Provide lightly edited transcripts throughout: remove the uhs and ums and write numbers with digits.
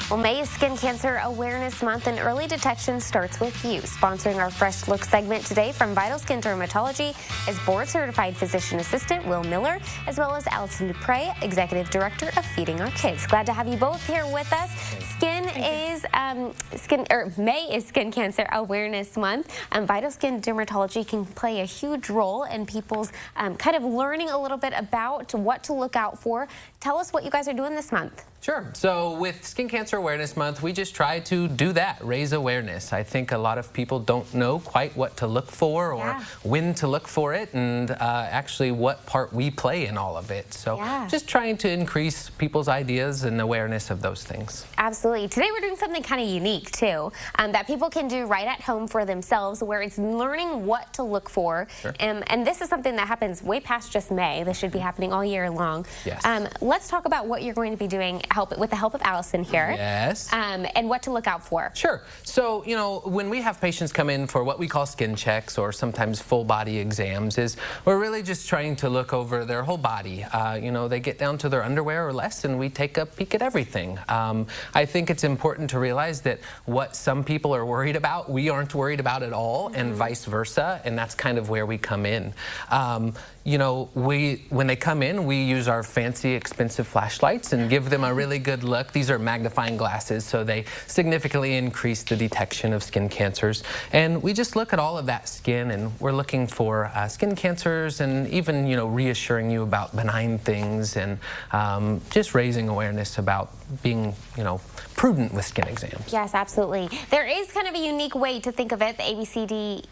Well, May is Skin Cancer Awareness Month, and early detection starts with you. Sponsoring our Fresh Look segment today from VitalSkin Dermatology is board-certified physician assistant Will Miller, as well as Allison Dupre, executive director of Feeding Our Kids. Glad to have you both here with us. May is Skin Cancer Awareness Month. VitalSkin Dermatology can play a huge role in people's kind of learning a little bit about what to look out for. Tell us what you guys are doing this month. Sure. So with Skin Cancer Awareness Month, we just try to do that, raise awareness. I think a lot of people don't know quite what to look for or when to look for it, and actually what part we play in all of it. So just trying to increase people's ideas and awareness of those things. Absolutely. Today we're doing something kind of unique too, that people can do right at home for themselves, where it's learning what to look for. Sure. And this is something that happens way past just May. This should be happening all year long. Yes. Let's talk about what you're going to be doing with the help of Allison here. Yes. And what to look out for. Sure. So, you know, when we have patients come in for what we call skin checks or sometimes full body exams, we're really just trying to look over their whole body. You know, they get down to their underwear or less, and we take a peek at everything. I think it's important to realize that what some people are worried about, we aren't worried about at all, and vice versa, and that's kind of where we come in. You know, when they come in, we use our fancy, expensive flashlights and give them a really good look. These are magnifying glasses, so they significantly increase the detection of skin cancers. And we just look at all of that skin, and we're looking for skin cancers, and even, you know, reassuring you about benign things, and just raising awareness about being, you know, prudent with skin exams. Yes, absolutely. There is kind of a unique way to think of it, the ABCDE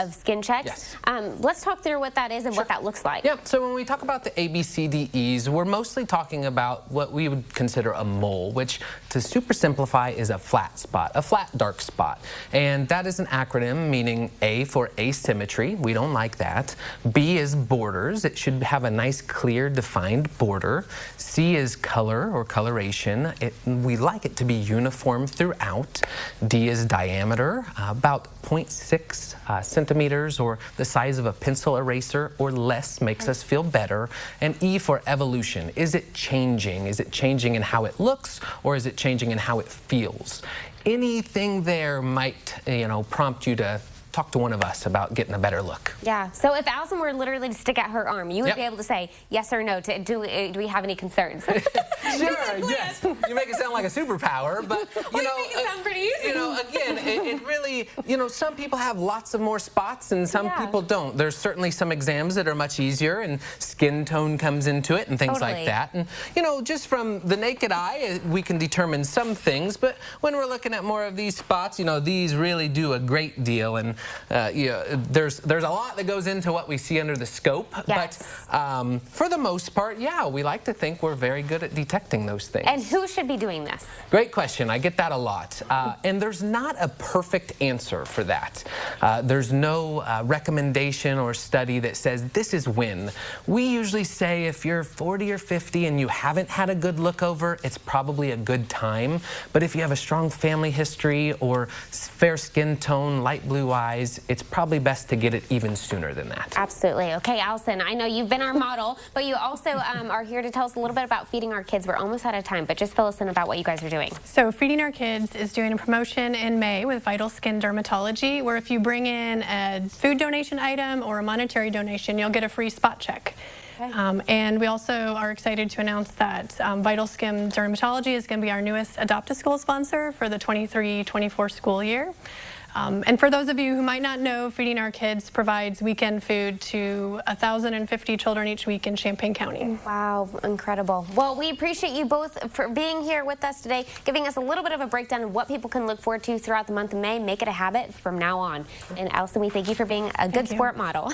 of skin checks. Yes. Let's talk through what that is and what that looks like. Yeah, so when we talk about the ABCDEs, we're mostly talking about what we would consider a mole, which, to super simplify, is a flat spot, a flat dark spot. And that is an acronym, meaning A for asymmetry. We don't like that. B is borders. It should have a nice, clear, defined border. C is color or coloration. We like it to be uniform throughout. D is diameter, about 0.6 centimeters, or the size of a pencil eraser or less makes us feel better. And E for evolution. Is it changing? Is it changing in how it looks, or is it changing in how it feels? Anything there might, you know, prompt you to talk to one of us about getting a better look. Yeah, so if Allison were literally to stick out her arm, you would be able to say yes or no to do we have any concerns? Sure, yes. You make it sound like a superpower, but you know, make it sound pretty easy. You know, again, it really, you know, some people have lots of more spots and some people don't. There's certainly some exams that are much easier, and skin tone comes into it and things like that. And you know, just from the naked eye, we can determine some things, but when we're looking at more of these spots, you know, these really do a great deal. And you know, there's a lot that goes into what we see under the scope, but for the most part, we like to think we're very good at detecting those things. And who should be doing this? Great question. I get that a lot. And there's not a perfect answer for that. There's no recommendation or study that says this is when. We usually say if you're 40 or 50 and you haven't had a good look over, it's probably a good time. But if you have a strong family history or fair skin tone, light blue eyes, it's probably best to get it even sooner than that. Absolutely. Okay, Allison, I know you've been our model, but you also are here to tell us a little bit about Feeding Our Kids. We're almost out of time, but just fill us in about what you guys are doing. So Feeding Our Kids is doing a promotion in May with VitalSkin Dermatology, where if you bring in a food donation item or a monetary donation, you'll get a free spot check. And we also are excited to announce that VitalSkin Dermatology is going to be our newest Adopt-a-School sponsor for the 23-24 school year. And for those of you who might not know, Feeding Our Kids provides weekend food to 1,050 children each week in Champaign County. Wow, incredible. Well, we appreciate you both for being here with us today, giving us a little bit of a breakdown of what people can look forward to throughout the month of May. Make it a habit from now on. And Allison, we thank you for being a good sport model.